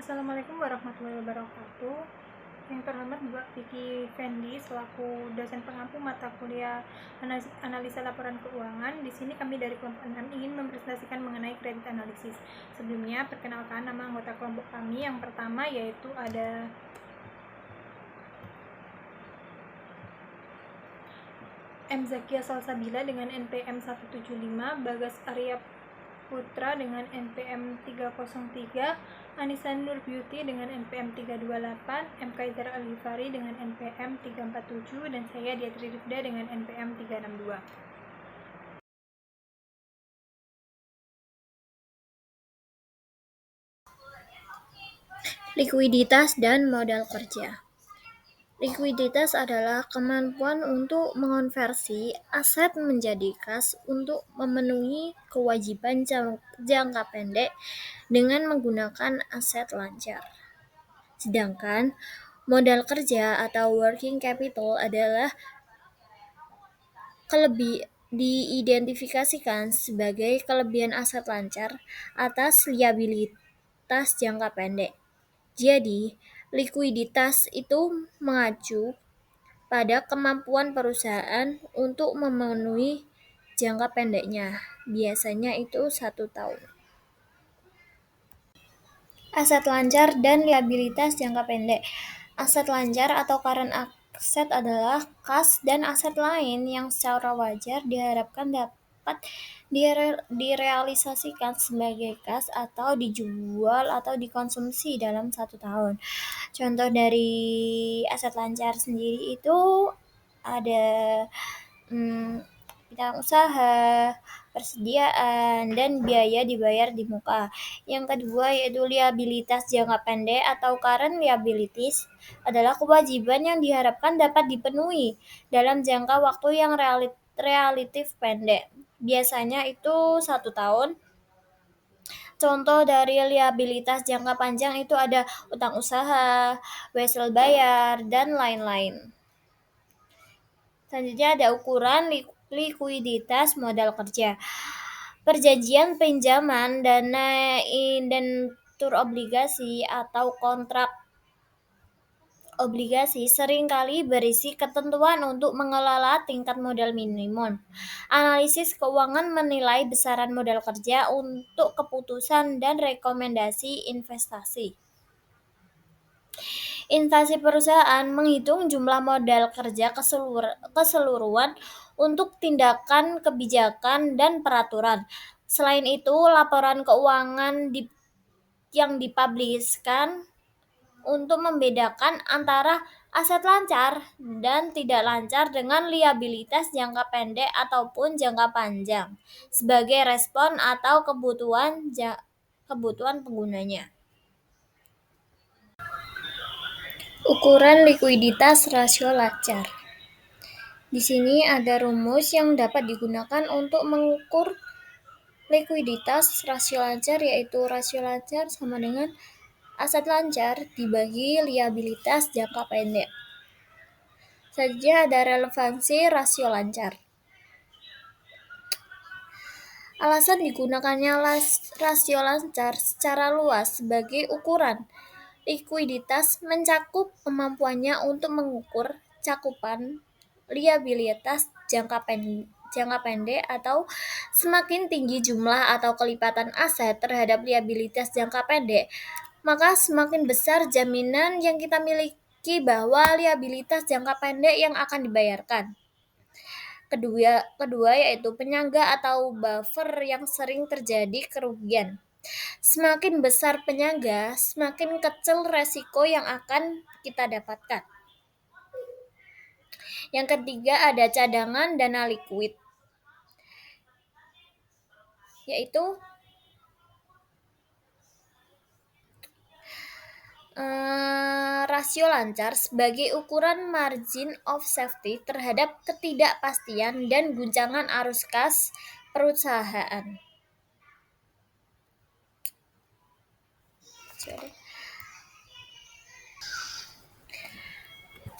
Assalamualaikum warahmatullahi wabarakatuh. Yang terhormat Mbak Vicky Fendi selaku dosen pengampu mata kuliah analisa laporan keuangan. Di sini kami dari kelompok 6 ingin mempresentasikan mengenai kredit analisis. Sebelumnya, perkenalkan nama anggota kelompok kami. Yang pertama yaitu ada M. Zakia Salsabila dengan NPM 175, Bagas Arya Putra dengan NPM 303, Anissa Nur Beauty dengan NPM 328, M. Kaizar Al-Ghifari dengan NPM 347, dan saya Diatri Rifda dengan NPM 362. Likuiditas dan modal kerja. Likuiditas adalah kemampuan untuk mengonversi aset menjadi kas untuk memenuhi kewajiban jangka pendek dengan menggunakan aset lancar. Sedangkan modal kerja atau working capital adalah diidentifikasikan sebagai kelebihan aset lancar atas liabilitas jangka pendek. Jadi, likuiditas itu mengacu pada kemampuan perusahaan untuk memenuhi jangka pendeknya, biasanya itu 1 tahun. Aset lancar dan liabilitas jangka pendek. Aset lancar atau current asset adalah kas dan aset lain yang secara wajar diharapkan dapat direalisasikan sebagai kas atau dijual atau dikonsumsi dalam 1 tahun. Contoh dari aset lancar sendiri itu ada bidang usaha, persediaan, dan biaya dibayar di muka. Yang kedua yaitu liabilitas jangka pendek atau current liabilities adalah kewajiban yang diharapkan dapat dipenuhi dalam jangka waktu yang relatif pendek. Biasanya itu 1 tahun. Contoh dari liabilitas jangka panjang itu ada utang usaha, wesel bayar, dan lain-lain. Selanjutnya ada ukuran likuiditas modal kerja. Perjanjian pinjaman dana indentur obligasi atau kontrak obligasi seringkali berisi ketentuan untuk mengelola tingkat modal minimum. Analisis keuangan menilai besaran modal kerja untuk keputusan dan rekomendasi investasi. Instansi perusahaan menghitung jumlah modal kerja keseluruhan untuk tindakan kebijakan dan peraturan. Selain itu, laporan keuangan yang dipubliskan untuk membedakan antara aset lancar dan tidak lancar dengan liabilitas jangka pendek ataupun jangka panjang sebagai respon atau kebutuhan penggunanya. Ukuran likuiditas rasio lancar. Di sini ada rumus yang dapat digunakan untuk mengukur likuiditas rasio lancar, yaitu rasio lancar sama dengan aset lancar dibagi liabilitas jangka pendek. Selanjutnya ada relevansi rasio lancar. Alasan digunakannya rasio lancar secara luas sebagai ukuran likuiditas mencakup kemampuannya untuk mengukur cakupan liabilitas jangka pendek atau semakin tinggi jumlah atau kelipatan aset terhadap liabilitas jangka pendek, maka semakin besar jaminan yang kita miliki bahwa liabilitas jangka pendek yang akan dibayarkan. Kedua yaitu penyangga atau buffer yang sering terjadi kerugian. Semakin besar penyangga, semakin kecil resiko yang akan kita dapatkan. Yang ketiga ada cadangan dana likuid, yaitu rasio lancar sebagai ukuran margin of safety terhadap ketidakpastian dan guncangan arus kas perusahaan.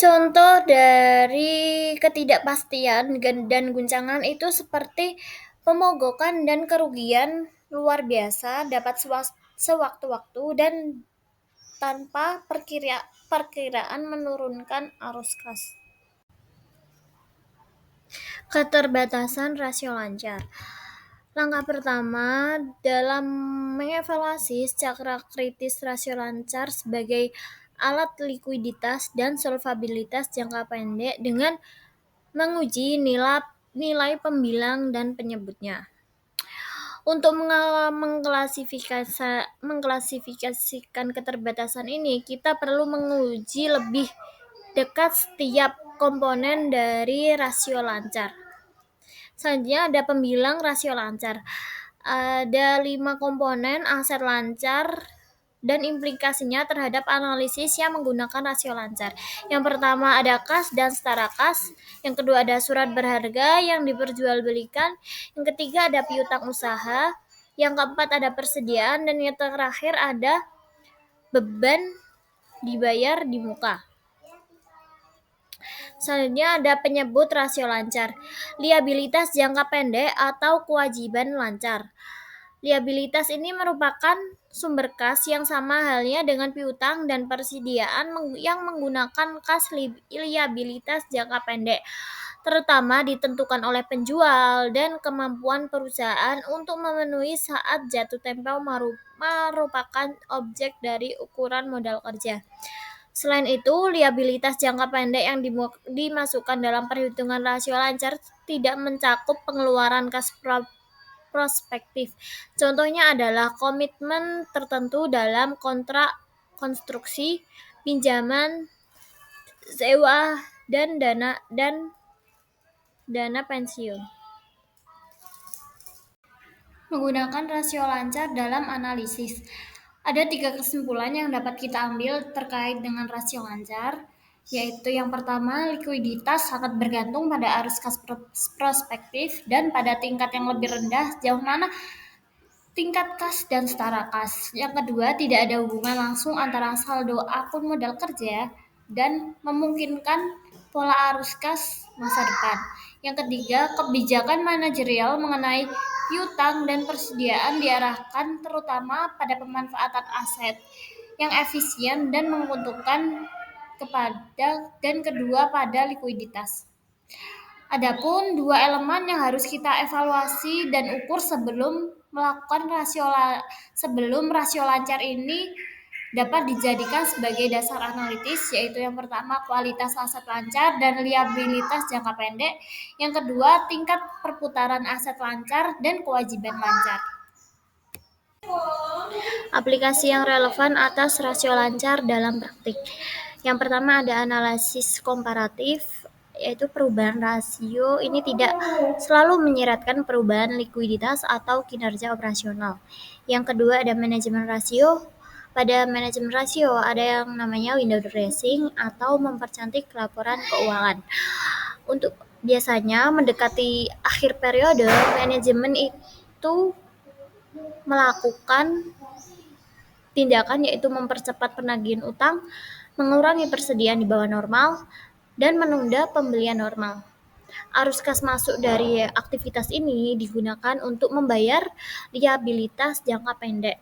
Contoh dari ketidakpastian dan guncangan itu seperti pemogokan dan kerugian luar biasa dapat sewaktu-waktu dan tanpa perkiraan menurunkan arus kas. Keterbatasan rasio lancar. Langkah pertama dalam mengevaluasi secara kritis rasio lancar sebagai alat likuiditas dan solvabilitas jangka pendek dengan menguji nilai pembilang dan penyebutnya. Untuk mengklasifikasikan keterbatasan ini, kita perlu menguji lebih dekat setiap komponen dari rasio lancar. Selanjutnya ada pembilang rasio lancar. Ada 5 komponen aset lancar dan implikasinya terhadap analisis yang menggunakan rasio lancar. Yang pertama ada kas dan setara kas. Yang kedua ada surat berharga yang diperjualbelikan. Yang ketiga ada piutang usaha. Yang keempat ada persediaan. Dan yang terakhir ada beban dibayar di muka. Selanjutnya ada penyebut rasio lancar. Liabilitas jangka pendek atau kewajiban lancar. Liabilitas ini merupakan sumber kas yang sama halnya dengan piutang dan persediaan yang menggunakan kas liabilitas jangka pendek, terutama ditentukan oleh penjual dan kemampuan perusahaan untuk memenuhi saat jatuh tempo merupakan objek dari ukuran modal kerja. Selain itu, liabilitas jangka pendek yang dimasukkan dalam perhitungan rasio lancar tidak mencakup pengeluaran kas prospektif. Contohnya adalah komitmen tertentu dalam kontrak konstruksi, pinjaman, sewa, dan dana pensiun. Menggunakan rasio lancar dalam analisis. Ada 3 kesimpulan yang dapat kita ambil terkait dengan rasio lancar, yaitu yang pertama, likuiditas sangat bergantung pada arus kas prospektif dan pada tingkat yang lebih rendah sejauh mana tingkat kas dan setara kas. Yang kedua, tidak ada hubungan langsung antara saldo akun modal kerja dan memungkinkan pola arus kas masa depan. Yang ketiga, kebijakan manajerial mengenai piutang dan persediaan diarahkan terutama pada pemanfaatan aset yang efisien dan menguntungkan dan kedua pada likuiditas. Adapun 2 elemen yang harus kita evaluasi dan ukur sebelum melakukan rasio lancar ini dapat dijadikan sebagai dasar analitis, yaitu yang pertama kualitas aset lancar dan liabilitas jangka pendek, yang kedua tingkat perputaran aset lancar dan kewajiban lancar. Aplikasi yang relevan atas rasio lancar dalam praktik. Yang pertama ada analisis komparatif, yaitu perubahan rasio ini tidak selalu menyiratkan perubahan likuiditas atau kinerja operasional. Yang kedua ada manajemen rasio. Pada manajemen rasio ada yang namanya window dressing atau mempercantik laporan keuangan. Untuk biasanya mendekati akhir periode, manajemen itu melakukan tindakan yaitu mempercepat penagihan utang, mengurangi persediaan di bawah normal, dan menunda pembelian normal. Arus kas masuk dari aktivitas ini digunakan untuk membayar liabilitas jangka pendek.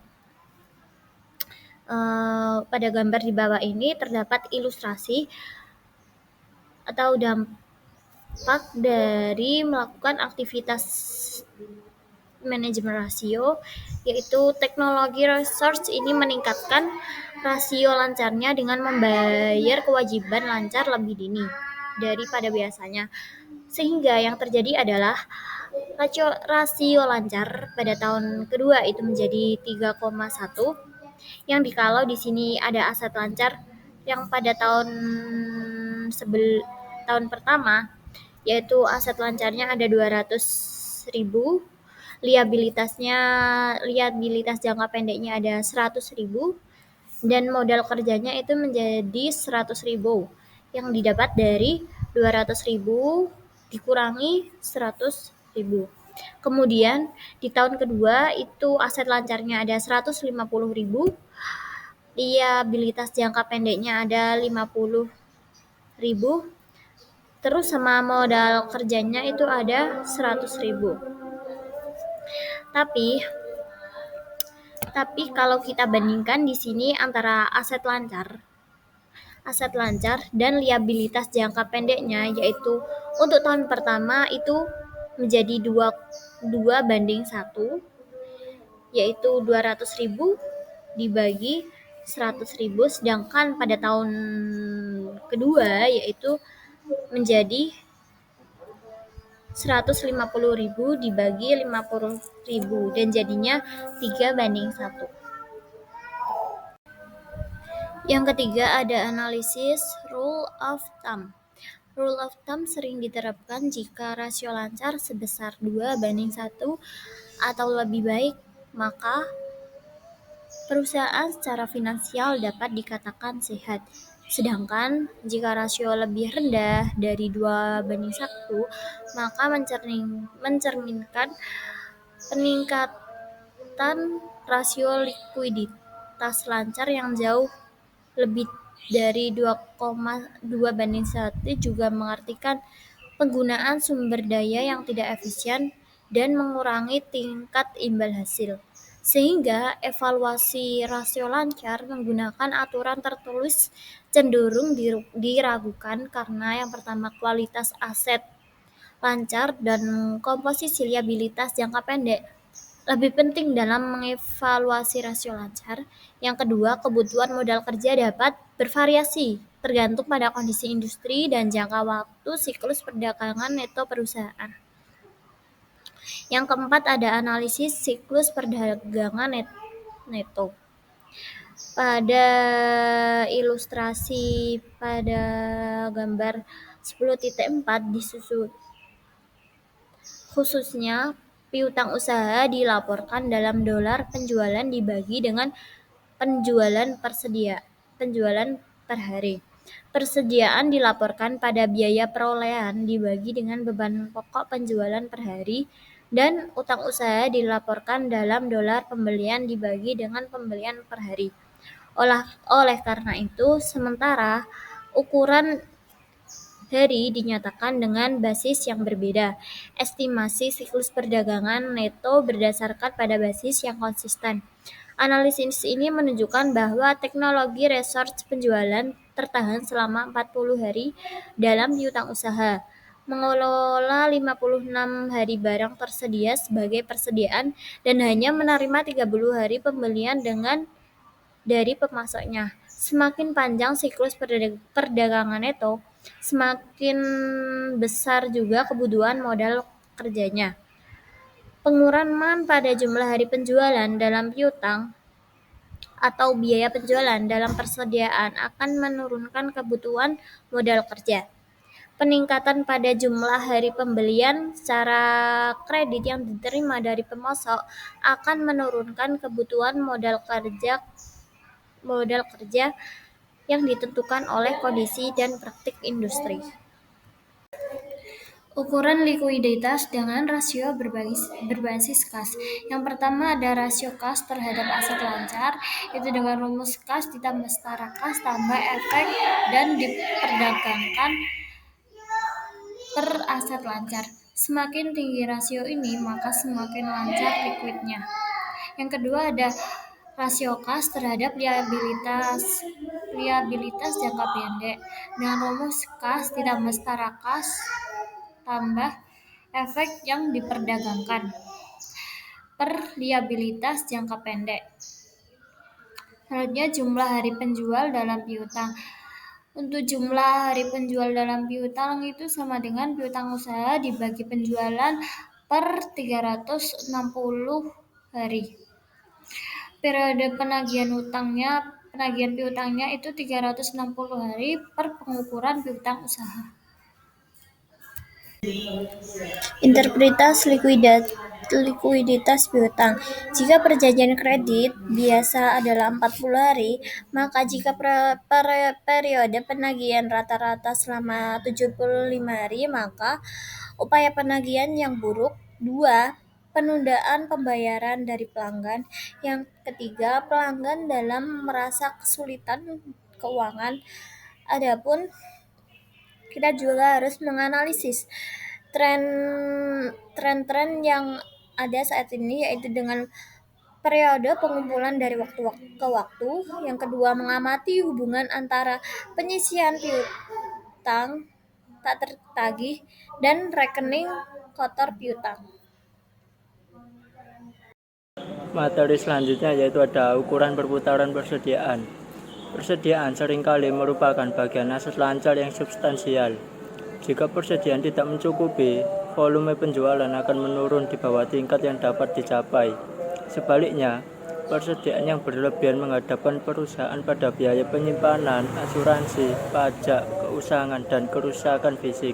Pada gambar di bawah ini terdapat ilustrasi atau dampak dari melakukan aktivitas manajemen rasio, yaitu teknologi research ini meningkatkan rasio lancarnya dengan membayar kewajiban lancar lebih dini daripada biasanya. Sehingga yang terjadi adalah rasio lancar pada tahun kedua itu menjadi 3,1, yang dikalau di sini ada aset lancar yang pada tahun pertama yaitu aset lancarnya ada 200.000, liabilitas jangka pendeknya ada 100.000, dan modal kerjanya itu menjadi 100.000 yang didapat dari 200.000 dikurangi 100.000. Kemudian di tahun kedua itu aset lancarnya ada 150.000, liabilitas jangka pendeknya ada 50.000, terus sama modal kerjanya itu ada 100.000. Tapi Tapi kalau kita bandingkan di sini antara aset lancar dan liabilitas jangka pendeknya, yaitu untuk tahun pertama itu menjadi 2:1, yaitu 200.000 dibagi 100.000, sedangkan pada tahun kedua yaitu menjadi 150.000 dibagi 50.000 dan jadinya 3:1. Yang ketiga ada analisis rule of thumb. Rule of thumb sering diterapkan jika rasio lancar sebesar 2:1 atau lebih baik, maka perusahaan secara finansial dapat dikatakan sehat. Sedangkan jika rasio lebih rendah dari 2:1, maka mencerminkan peningkatan rasio likuiditas lancar yang jauh lebih dari 2:1, juga mengartikan penggunaan sumber daya yang tidak efisien dan mengurangi tingkat imbal hasil. Sehingga evaluasi rasio lancar menggunakan aturan tertulis cenderung diragukan karena yang pertama kualitas aset lancar dan komposisi liabilitas jangka pendek lebih penting dalam mengevaluasi rasio lancar. Yang kedua, kebutuhan modal kerja dapat bervariasi tergantung pada kondisi industri dan jangka waktu siklus perdagangan neto perusahaan. Yang keempat ada analisis siklus perdagangan neto. Pada ilustrasi pada gambar 10.4 disusun khususnya piutang usaha dilaporkan dalam dolar penjualan dibagi dengan penjualan per hari. Persediaan dilaporkan pada biaya perolehan dibagi dengan beban pokok penjualan per hari, dan utang usaha dilaporkan dalam dolar pembelian dibagi dengan pembelian per hari. Oleh karena itu, sementara ukuran hari dinyatakan dengan basis yang berbeda. Estimasi siklus perdagangan neto berdasarkan pada basis yang konsisten. Analisis ini menunjukkan bahwa teknologi research penjualan tertahan selama 40 hari dalam piutang usaha, mengelola 56 hari barang tersedia sebagai persediaan, dan hanya menerima 30 hari pembelian dari pemasoknya. Semakin panjang siklus perdagangan neto, semakin besar juga kebutuhan modal kerjanya. Pengurangan pada jumlah hari penjualan dalam piutang atau biaya penjualan dalam persediaan akan menurunkan kebutuhan modal kerja. Peningkatan pada jumlah hari pembelian secara kredit yang diterima dari pemasok akan menurunkan kebutuhan modal kerja yang ditentukan oleh kondisi dan praktik industri. Ukuran likuiditas dengan rasio berbasis kas. Yang pertama ada rasio kas terhadap aset lancar, itu dengan rumus kas ditambah setara kas tambah efek dan diperdagangkan per aset lancar. Semakin tinggi rasio ini, maka semakin lancar likuidnya. Yang kedua ada rasio kas terhadap liabilitas jangka pendek, dengan rumus kas ditambah setara kas tambah efek yang diperdagangkan per liabilitas jangka pendek. Selanjutnya jumlah hari penjual dalam piutang. Untuk jumlah hari penjual dalam piutang itu sama dengan piutang usaha dibagi penjualan per 360 hari. Periode penagihan piutangnya itu 360 hari per pengukuran piutang usaha. Interpretasi likuiditas piutang. Jika perjanjian kredit biasa adalah 40 hari, maka jika periode penagihan rata-rata selama 75 hari, maka upaya penagihan yang buruk. 2. Penundaan pembayaran dari pelanggan. Yang ketiga, pelanggan dalam merasa kesulitan keuangan. Adapun kita juga harus menganalisis tren yang ada saat ini, yaitu dengan periode pengumpulan dari waktu ke waktu. Yang kedua, mengamati hubungan antara penyisian piutang tak tertagih dan rekening kotor piutang. Materi selanjutnya yaitu ada ukuran perputaran persediaan. Persediaan seringkali merupakan bagian aset lancar yang substansial. Jika persediaan tidak mencukupi, volume penjualan akan menurun di bawah tingkat yang dapat dicapai. Sebaliknya, persediaan yang berlebihan menghadapkan perusahaan pada biaya penyimpanan, asuransi, pajak, keusangan, dan kerusakan fisik.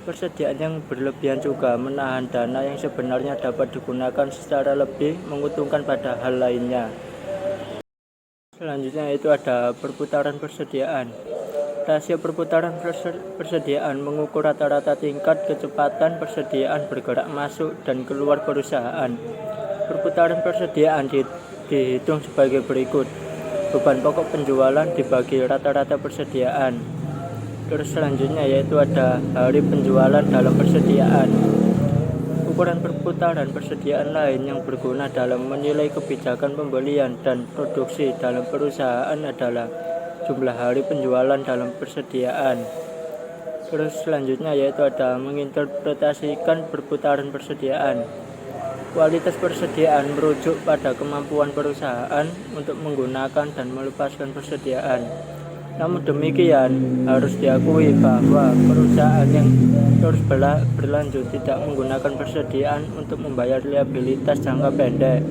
Persediaan yang berlebihan juga menahan dana yang sebenarnya dapat digunakan secara lebih menguntungkan pada hal lainnya. Selanjutnya itu ada perputaran persediaan. Rasio perputaran persediaan mengukur rata-rata tingkat kecepatan persediaan bergerak masuk dan keluar perusahaan. Perputaran persediaan dihitung sebagai berikut. Beban pokok penjualan dibagi rata-rata persediaan. Terus selanjutnya yaitu ada hari penjualan dalam persediaan. Ukuran perputaran persediaan lain yang berguna dalam menilai kebijakan pembelian dan produksi dalam perusahaan adalah jumlah hari penjualan dalam persediaan. Terus selanjutnya yaitu ada menginterpretasikan perputaran persediaan. Kualitas persediaan merujuk pada kemampuan perusahaan untuk menggunakan dan melepaskan persediaan. Namun demikian, harus diakui bahwa perusahaan yang terus berlanjut tidak menggunakan persediaan untuk membayar liabilitas jangka pendek.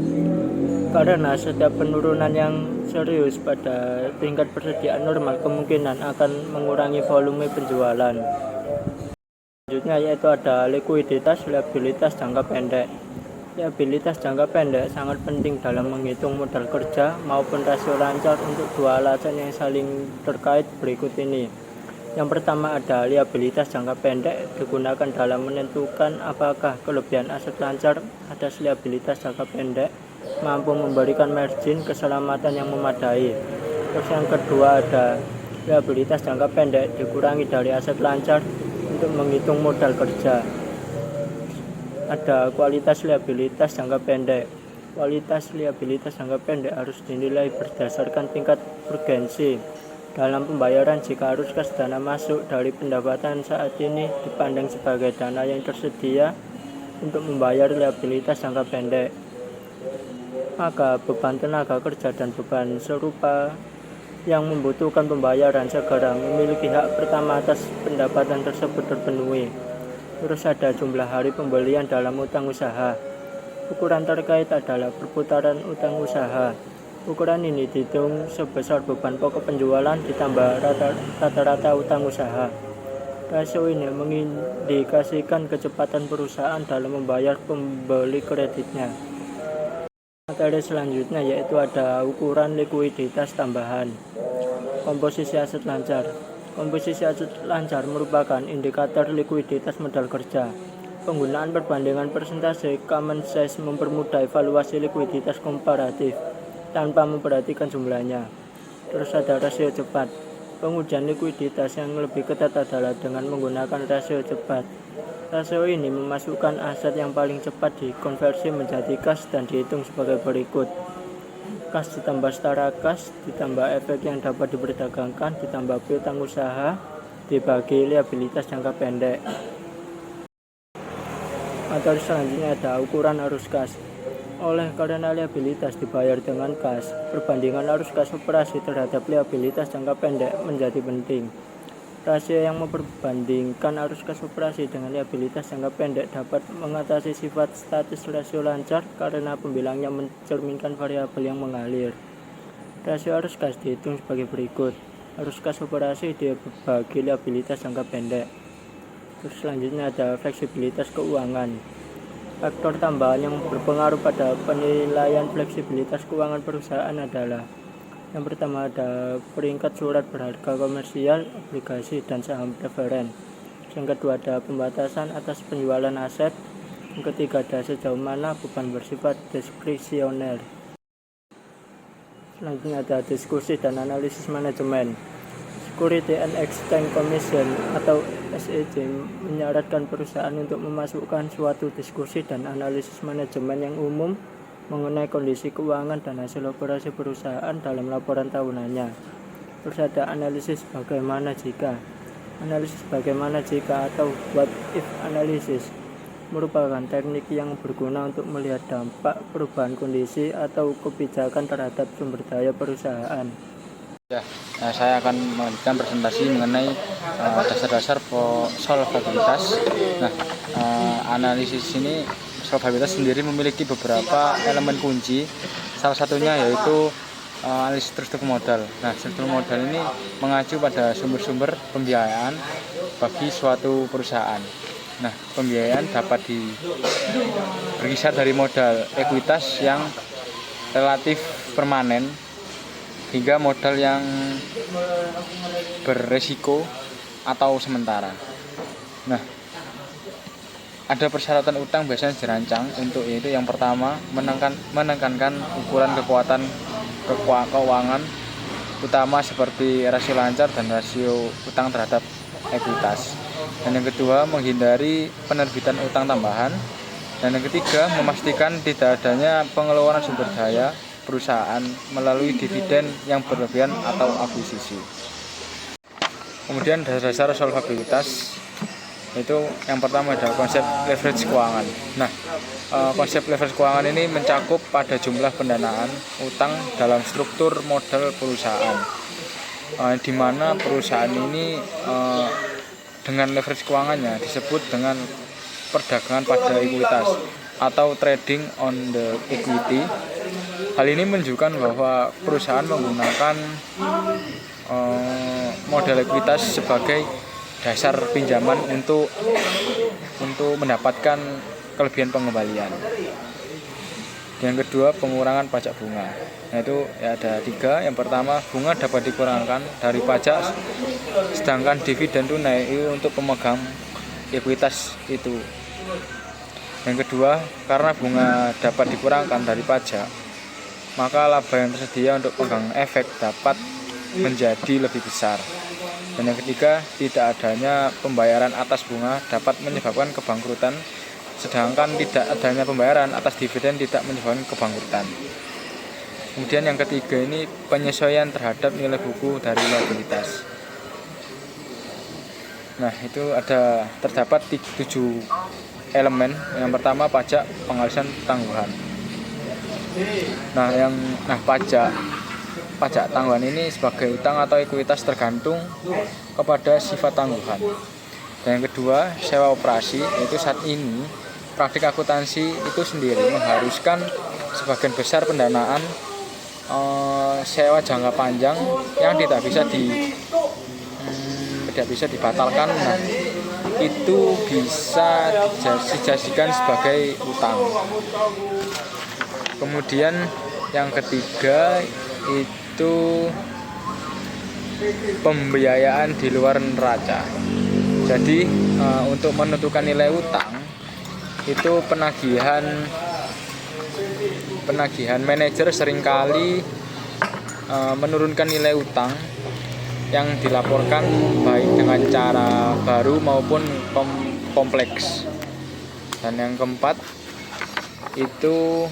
Karena setiap penurunan yang serius pada tingkat persediaan normal kemungkinan akan mengurangi volume penjualan. Selanjutnya yaitu ada likuiditas liabilitas jangka pendek. Liabilitas jangka pendek sangat penting dalam menghitung modal kerja maupun rasio lancar untuk dua alasan yang saling terkait berikut ini. Yang pertama ada liabilitas jangka pendek digunakan dalam menentukan apakah kelebihan aset lancar atas liabilitas jangka pendek mampu memberikan margin keselamatan yang memadai. Terus yang kedua ada liabilitas jangka pendek dikurangi dari aset lancar untuk menghitung modal kerja. Ada kualitas liabilitas jangka pendek. Kualitas liabilitas jangka pendek harus dinilai berdasarkan tingkat urgensi dalam pembayaran. Jika arus kas dana masuk dari pendapatan saat ini dipandang sebagai dana yang tersedia untuk membayar liabilitas jangka pendek, maka beban tenaga kerja dan beban serupa yang membutuhkan pembayaran segera memiliki hak pertama atas pendapatan tersebut terpenuhi. Terus ada jumlah hari pembelian dalam utang usaha. Ukuran terkait adalah perputaran utang usaha. Ukuran ini dihitung sebesar beban pokok penjualan ditambah rata-rata utang usaha. Rasio ini mengindikasikan kecepatan perusahaan dalam membayar pembeli kreditnya. Materi selanjutnya yaitu ada ukuran likuiditas tambahan. Komposisi aset lancar. Komposisi aset lancar merupakan indikator likuiditas modal kerja. Penggunaan perbandingan persentase common size mempermudah evaluasi likuiditas komparatif tanpa memperhatikan jumlahnya. Terus ada rasio cepat. Pengujian likuiditas yang lebih ketat adalah dengan menggunakan rasio cepat. Rasio ini memasukkan aset yang paling cepat dikonversi menjadi kas dan dihitung sebagai berikut. Kas ditambah setara kas ditambah efek yang dapat diperdagangkan ditambah piutang usaha dibagi liabilitas jangka pendek. Materi selanjutnya ada ukuran arus kas. Oleh karena liabilitas dibayar dengan kas, perbandingan arus kas operasi terhadap liabilitas jangka pendek menjadi penting. Rasio yang memperbandingkan arus kas operasi dengan liabilitas jangka pendek dapat mengatasi sifat statis rasio lancar karena pembilangnya mencerminkan variabel yang mengalir. Rasio arus kas dihitung sebagai berikut. Arus kas operasi dibagi liabilitas jangka pendek. Terus selanjutnya ada fleksibilitas keuangan. Faktor tambahan yang berpengaruh pada penilaian fleksibilitas keuangan perusahaan adalah: yang pertama ada peringkat surat berharga komersial, obligasi, dan saham preferen. Yang kedua ada pembatasan atas penjualan aset. Yang ketiga ada sejauh mana beban bersifat diskresioner. Selanjutnya ada diskusi dan analisis manajemen. Security and Exchange Commission atau SEC menyarankan perusahaan untuk memasukkan suatu diskusi dan analisis manajemen yang umum mengenai kondisi keuangan dan hasil operasi perusahaan dalam laporan tahunannya. Terus ada analisis bagaimana jika. Analisis bagaimana jika atau what if analysis merupakan teknik yang berguna untuk melihat dampak perubahan kondisi atau kebijakan terhadap sumber daya perusahaan. Ya, saya akan melanjutkan presentasi mengenai dasar-dasar solvabilitas. Nah, analisis ini solvabilitas sendiri memiliki beberapa elemen kunci. Salah satunya yaitu analisis struktur modal. Nah, struktur modal ini mengacu pada sumber-sumber pembiayaan bagi suatu perusahaan. Nah, pembiayaan dapat berkisar dari modal ekuitas yang relatif permanen hingga modal yang beresiko atau sementara. Nah, ada persyaratan utang biasanya dirancang untuk yaitu yang pertama menekankan ukuran kekuatan keuangan utama seperti rasio lancar dan rasio utang terhadap ekuitas. Dan yang kedua menghindari penerbitan utang tambahan. Dan yang ketiga memastikan tidak adanya pengeluaran sumber daya perusahaan melalui dividen yang berlebihan atau akuisisi. Kemudian dasar-dasar solvabilitas itu yang pertama adalah konsep leverage keuangan. Nah, konsep leverage keuangan ini mencakup pada jumlah pendanaan utang dalam struktur modal perusahaan, di mana perusahaan ini dengan leverage keuangannya disebut dengan perdagangan pada ekuitas atau trading on the equity. Hal ini menunjukkan bahwa perusahaan menggunakan modal ekuitas sebagai dasar pinjaman untuk mendapatkan kelebihan pengembalian. Yang kedua, pengurangan pajak bunga. Nah, itu ya ada 3. Yang pertama, bunga dapat dikurangkan dari pajak, sedangkan dividen tunai itu untuk pemegang ekuitas itu. Yang kedua, karena bunga dapat dikurangkan dari pajak, maka laba yang tersedia untuk pemegang efek dapat menjadi lebih besar. Dan yang ketiga, tidak adanya pembayaran atas bunga dapat menyebabkan kebangkrutan, sedangkan tidak adanya pembayaran atas dividen tidak menyebabkan kebangkrutan. Kemudian yang ketiga ini penyesuaian terhadap nilai buku dari liabilitas. Nah, itu terdapat 7 elemen. Yang pertama pajak pengalihan tangguhan. Pajak tangguhan ini sebagai utang atau ekuitas tergantung kepada sifat tangguhan. Dan yang kedua, sewa operasi, yaitu saat ini praktik akuntansi itu sendiri mengharuskan sebagian besar pendanaan sewa jangka panjang yang tidak bisa dibatalkan. Nah, itu bisa dijadikan sebagai utang. Kemudian yang ketiga itu pembiayaan di luar neraca. Jadi untuk menentukan nilai utang itu penagihan manajer seringkali menurunkan nilai utang yang dilaporkan baik dengan cara baru maupun kompleks. Dan yang keempat itu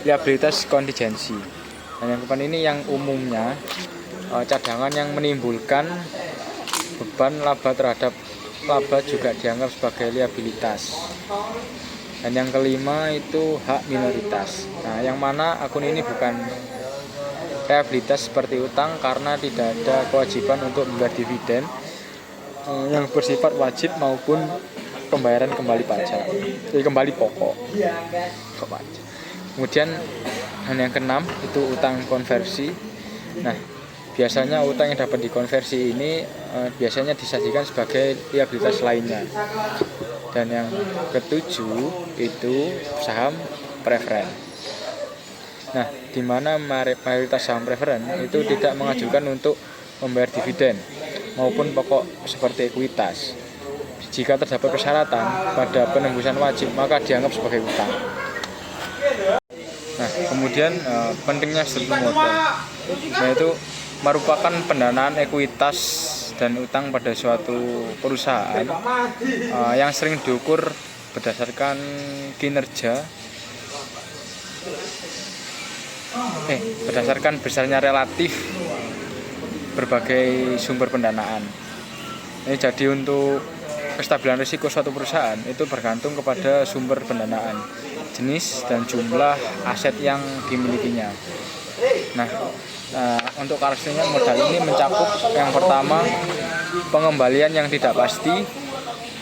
liabilitas kontingensi. Dan yang keempat ini yang umumnya cadangan yang menimbulkan beban laba terhadap laba juga dianggap sebagai liabilitas. Dan yang kelima itu hak minoritas. Nah, yang mana akun ini bukan liabilitas seperti utang karena tidak ada kewajiban untuk membayar dividen yang bersifat wajib maupun pembayaran kembali pajak, kembali pokok. Kemudian yang keenam itu utang konversi. Nah, biasanya utang yang dapat dikonversi ini biasanya disajikan sebagai liabilitas lainnya. Dan yang ketujuh itu saham preferen. Nah, di mana mayoritas saham preferen itu tidak mengajukan untuk membayar dividen maupun pokok seperti ekuitas. Jika terdapat persyaratan pada penembusan wajib, maka dianggap sebagai utang. Nah, kemudian pentingnya struktur modal, yaitu merupakan pendanaan ekuitas dan utang pada suatu perusahaan yang sering diukur berdasarkan kinerja berdasarkan besarnya relatif berbagai sumber pendanaan. Ini jadi untuk kestabilan risiko suatu perusahaan itu bergantung kepada sumber pendanaan, jenis dan jumlah aset yang dimilikinya. Nah, untuk karakteristiknya modal ini mencakup yang pertama pengembalian yang tidak pasti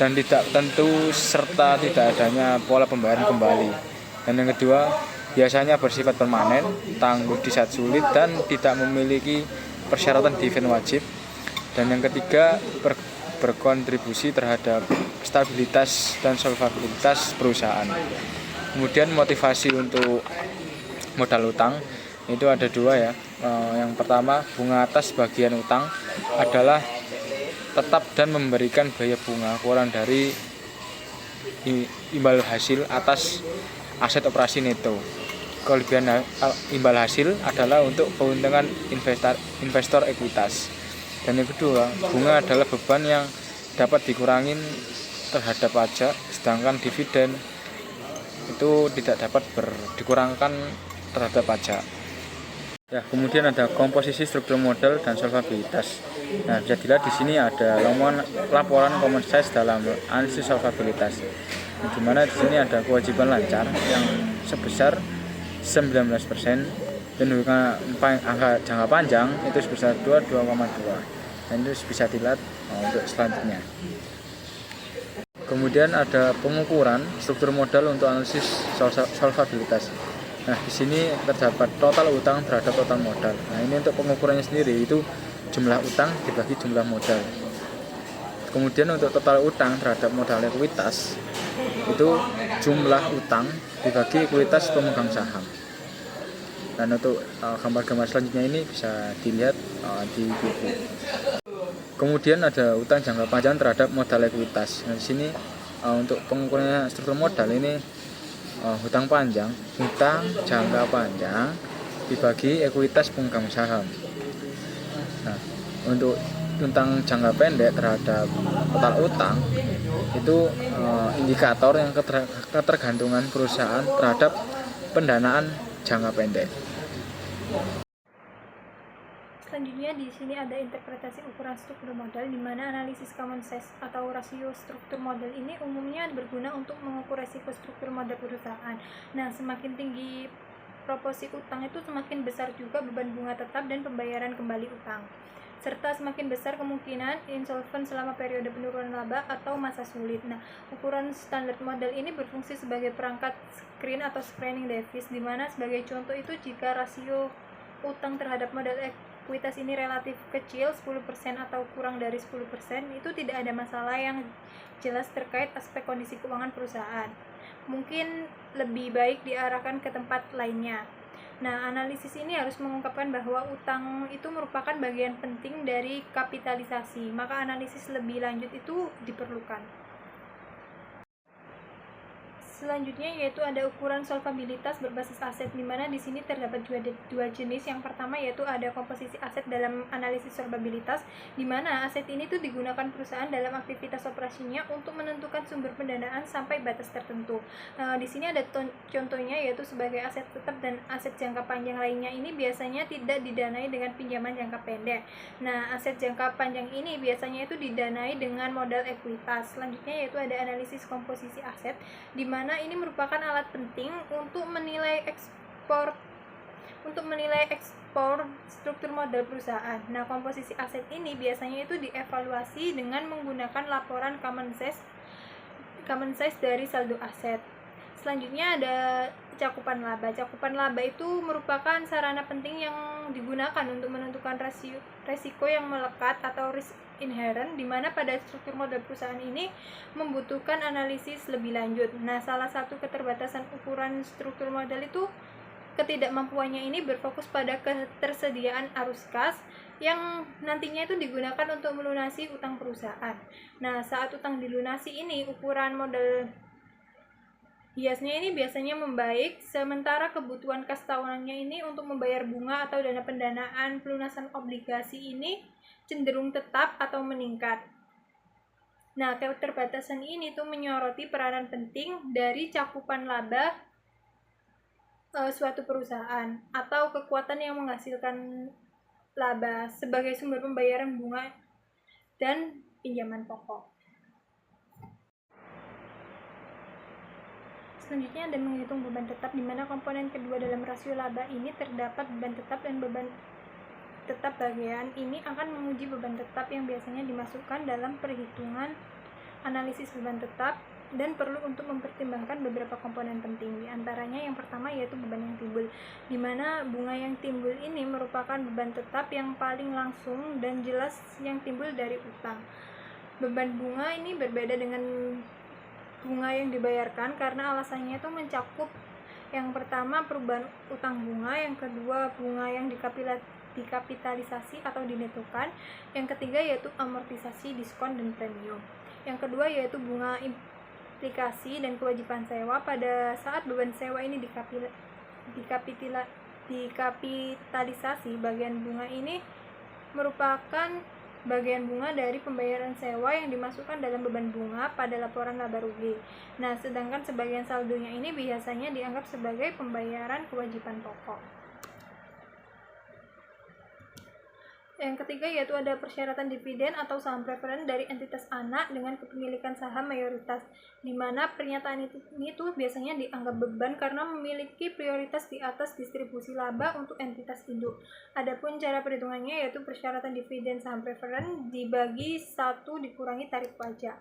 dan tidak tentu serta tidak adanya pola pembayaran kembali. Dan yang kedua biasanya bersifat permanen, tangguh di saat sulit dan tidak memiliki persyaratan dividen wajib. Dan yang ketiga berkontribusi terhadap stabilitas dan solvabilitas perusahaan. Kemudian motivasi untuk modal utang itu ada dua ya. Yang pertama, bunga atas bagian utang adalah tetap dan memberikan biaya bunga kurang dari imbal hasil atas aset operasi neto. Kelebihan imbal hasil adalah untuk keuntungan investor ekuitas. Dan yang kedua, bunga adalah beban yang dapat dikurangin terhadap pajak, sedangkan dividen itu tidak dapat dikurangkan terhadap pajak. Ya, kemudian ada komposisi struktur modal dan solvabilitas. Nah, bisa dilihat di sini ada laporan common size dalam analisis solvabilitas. Nah, di mana di sini ada kewajiban lancar yang sebesar 19% dan angka jangka panjang itu sebesar 22,2. Dan itu bisa dilihat untuk selanjutnya. Kemudian ada pengukuran struktur modal untuk analisis solvabilitas. Nah, di sini terdapat total utang terhadap total modal. Nah, ini untuk pengukurannya sendiri itu jumlah utang dibagi jumlah modal. Kemudian untuk total utang terhadap modal ekuitas itu jumlah utang dibagi ekuitas pemegang saham. Dan untuk gambar-gambar selanjutnya ini bisa dilihat di buku. Kemudian ada utang jangka panjang terhadap modal ekuitas. Nah, di sini untuk pengukurannya struktur modal ini utang jangka panjang dibagi ekuitas pemegang saham. Nah, untuk utang jangka pendek terhadap total utang itu indikator yang ketergantungan perusahaan terhadap pendanaan jangka pendek. Selanjutnya di sini ada interpretasi ukuran struktur modal, di mana analisis common size atau rasio struktur modal ini umumnya berguna untuk mengukur resiko struktur modal perusahaan. Nah, semakin tinggi proporsi utang itu semakin besar juga beban bunga tetap dan pembayaran kembali utang, serta semakin besar kemungkinan insolven selama periode penurunan laba atau masa sulit. Nah, ukuran standar modal ini berfungsi sebagai perangkat screen atau screening device, di mana sebagai contoh itu jika rasio utang terhadap modal ekuitas ini relatif kecil, 10% atau kurang dari 10%, itu tidak ada masalah yang jelas terkait aspek kondisi keuangan perusahaan. Mungkin lebih baik diarahkan ke tempat lainnya. Nah, analisis ini harus mengungkapkan bahwa utang itu merupakan bagian penting dari kapitalisasi, maka analisis lebih lanjut itu diperlukan. Selanjutnya yaitu ada ukuran solvabilitas berbasis aset, di mana di sini terdapat dua jenis. Yang pertama yaitu ada komposisi aset dalam analisis solvabilitas, di mana aset ini tuh digunakan perusahaan dalam aktivitas operasinya untuk menentukan sumber pendanaan sampai batas tertentu. Di sini ada contohnya yaitu sebagai aset tetap dan aset jangka panjang lainnya ini biasanya tidak didanai dengan pinjaman jangka pendek. Nah, aset jangka panjang ini biasanya itu didanai dengan modal ekuitas. Selanjutnya yaitu ada analisis komposisi aset, di mana ini merupakan alat penting untuk menilai ekspor struktur modal perusahaan. Nah, komposisi aset ini biasanya itu dievaluasi dengan menggunakan laporan common size dari saldo aset. Selanjutnya ada cakupan laba. Cakupan laba itu merupakan sarana penting yang digunakan untuk menentukan resiko yang melekat atau risk inherent, di mana pada struktur modal perusahaan ini membutuhkan analisis lebih lanjut. Nah, salah satu keterbatasan ukuran struktur modal itu ketidakmampuannya ini berfokus pada ketersediaan arus kas yang nantinya itu digunakan untuk melunasi utang perusahaan. Nah, saat utang dilunasi ini, ukuran modal hiasnya ini biasanya membaik, sementara kebutuhan kas tahunannya ini untuk membayar bunga atau dana pendanaan pelunasan obligasi ini cenderung tetap atau meningkat. Nah, keterbatasan ini tuh menyoroti peranan penting dari cakupan laba suatu perusahaan atau kekuatan yang menghasilkan laba sebagai sumber pembayaran bunga dan pinjaman pokok. Selanjutnya ada menghitung beban tetap, di mana komponen kedua dalam rasio laba ini terdapat beban tetap dan beban tetap bagian ini akan menguji beban tetap yang biasanya dimasukkan dalam perhitungan analisis beban tetap dan perlu untuk mempertimbangkan beberapa komponen penting. Di antaranya yang pertama yaitu beban yang timbul, di mana bunga yang timbul ini merupakan beban tetap yang paling langsung dan jelas yang timbul dari utang. Beban bunga ini berbeda dengan bunga yang dibayarkan karena alasannya itu mencakup yang pertama perubahan utang bunga, yang kedua bunga yang dikapitalisasi atau dinetokan, yang ketiga yaitu amortisasi, diskon, dan premium. Yang kedua yaitu bunga implikasi dan kewajiban sewa pada saat beban sewa ini dikapitalisasi. Bagian bunga ini merupakan bagian bunga dari pembayaran sewa yang dimasukkan dalam beban bunga pada laporan laba rugi. Nah, sedangkan sebagian saldonya ini biasanya dianggap sebagai pembayaran kewajiban pokok. Yang ketiga yaitu ada persyaratan dividen atau saham preferen dari entitas anak dengan kepemilikan saham mayoritas, di mana pernyataan ini tuh biasanya dianggap beban karena memiliki prioritas di atas distribusi laba untuk entitas induk. Adapun cara perhitungannya yaitu persyaratan dividen saham preferen dibagi 1 dikurangi tarif pajak.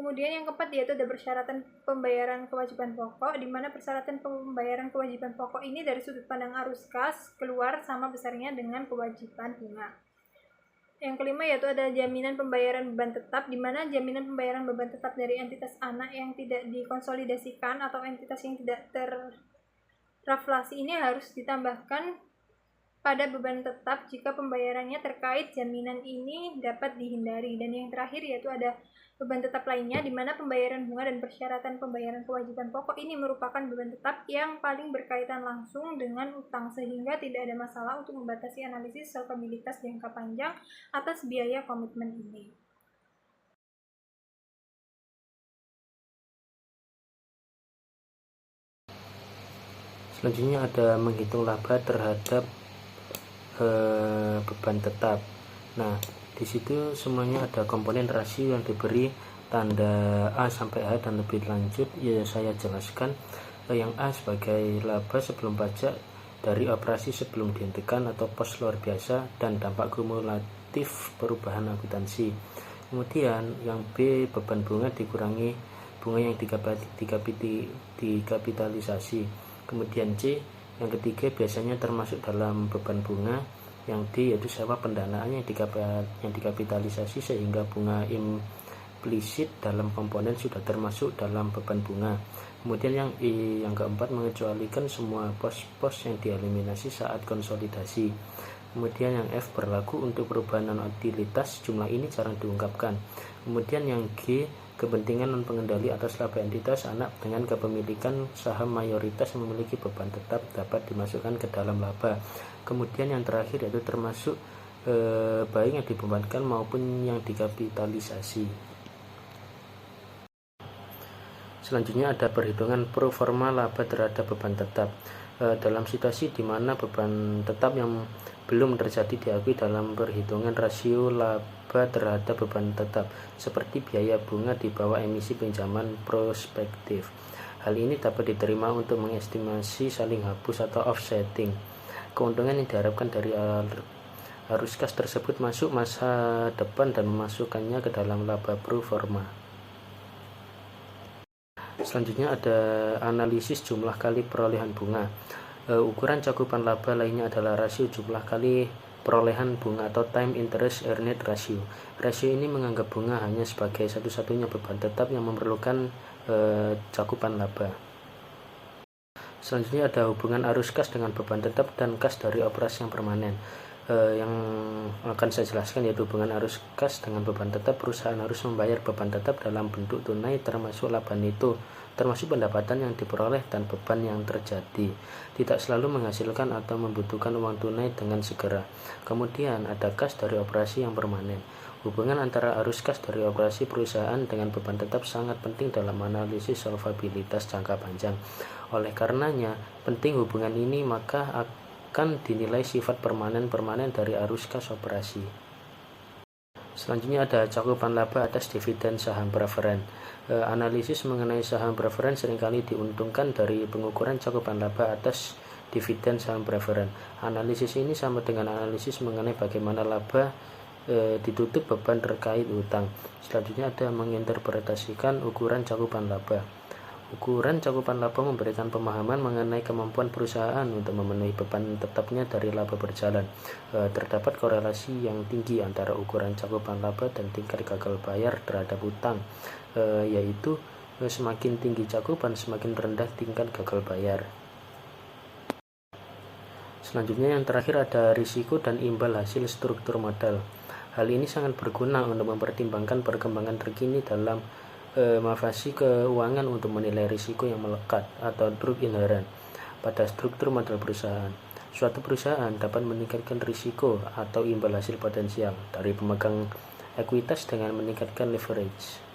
Kemudian yang keempat yaitu ada persyaratan pembayaran kewajiban pokok, di mana persyaratan pembayaran kewajiban pokok ini dari sudut pandang arus kas keluar sama besarnya dengan kewajiban bunga. Yang kelima yaitu ada jaminan pembayaran beban tetap, di mana jaminan pembayaran beban tetap dari entitas anak yang tidak dikonsolidasikan atau entitas yang tidak terreflasi ini harus ditambahkan pada beban tetap jika pembayarannya terkait jaminan ini dapat dihindari. Dan yang terakhir yaitu ada beban tetap lainnya, di mana pembayaran bunga dan persyaratan pembayaran kewajiban pokok ini merupakan beban tetap yang paling berkaitan langsung dengan utang, sehingga tidak ada masalah untuk membatasi analisis solvabilitas jangka panjang atas biaya komitmen ini. Selanjutnya ada menghitung laba terhadap beban tetap. Nah, di situ semuanya ada komponen rasio yang diberi tanda A sampai H, dan lebih lanjut ya saya jelaskan. Yang A sebagai laba sebelum pajak dari operasi sebelum dihentikan atau pos luar biasa dan dampak kumulatif perubahan akuntansi. Kemudian yang B beban bunga dikurangi bunga yang dikapitalisasi. Kemudian C yang ketiga biasanya termasuk dalam beban bunga. Yang D yaitu sewa pendanaan yang dikapitalisasi sehingga bunga implisit dalam komponen sudah termasuk dalam beban bunga. Kemudian yang E yang keempat mengecualikan semua pos-pos yang dieliminasi saat konsolidasi. Kemudian yang F berlaku untuk perubahan non-utilitas, jumlah ini jarang diungkapkan. Kemudian yang G kepentingan non pengendali atas laba entitas anak dengan kepemilikan saham mayoritas yang memiliki beban tetap dapat dimasukkan ke dalam laba. Kemudian yang terakhir yaitu termasuk baik yang dibebankan maupun yang dikapitalisasi. Selanjutnya ada perhitungan pro forma laba terhadap beban tetap. Dalam situasi di mana beban tetap yang belum terjadi diakui dalam perhitungan rasio laba terhadap beban tetap, seperti biaya bunga di bawah emisi pinjaman prospektif. Hal ini dapat diterima untuk mengestimasi saling hapus atau offsetting. Keuntungan yang diharapkan dari arus kas tersebut masuk masa depan dan memasukkannya ke dalam laba pro forma. Selanjutnya ada analisis jumlah kali perolehan bunga. Ukuran cakupan laba lainnya adalah rasio jumlah kali perolehan bunga atau time interest earned ratio. Rasio ini menganggap bunga hanya sebagai satu-satunya beban tetap yang memerlukan cakupan laba. Selanjutnya ada hubungan arus kas dengan beban tetap dan kas dari operasi yang permanen. Yang akan saya jelaskan yaitu hubungan arus kas dengan beban tetap. Perusahaan harus membayar beban tetap dalam bentuk tunai termasuk laba neto, termasuk pendapatan yang diperoleh dan beban yang terjadi. Tidak selalu menghasilkan atau membutuhkan uang tunai dengan segera. Kemudian ada kas dari operasi yang permanen. Hubungan antara arus kas dari operasi perusahaan dengan beban tetap sangat penting dalam analisis solvabilitas jangka panjang. Oleh karenanya, penting hubungan ini maka akan dinilai sifat permanen dari arus kas operasi. Selanjutnya ada cakupan laba atas dividen saham preferen. Analisis mengenai saham preferen seringkali diuntungkan dari pengukuran cakupan laba atas dividen saham preferen. Analisis ini sama dengan analisis mengenai bagaimana laba ditutup beban terkait utang. Selanjutnya ada menginterpretasikan ukuran cakupan laba. Ukuran cakupan laba memberikan pemahaman mengenai kemampuan perusahaan untuk memenuhi beban tetapnya dari laba berjalan. Terdapat korelasi yang tinggi antara ukuran cakupan laba dan tingkat gagal bayar terhadap utang, yaitu semakin tinggi cakupan semakin rendah tingkat gagal bayar. Selanjutnya yang terakhir ada risiko dan imbal hasil struktur modal. Hal ini sangat berguna untuk mempertimbangkan perkembangan terkini dalam mafasi keuangan untuk menilai risiko yang melekat atau drop inherent pada struktur modal perusahaan. Suatu perusahaan dapat meningkatkan risiko atau imbal hasil potensial dari pemegang ekuitas dengan meningkatkan leverage.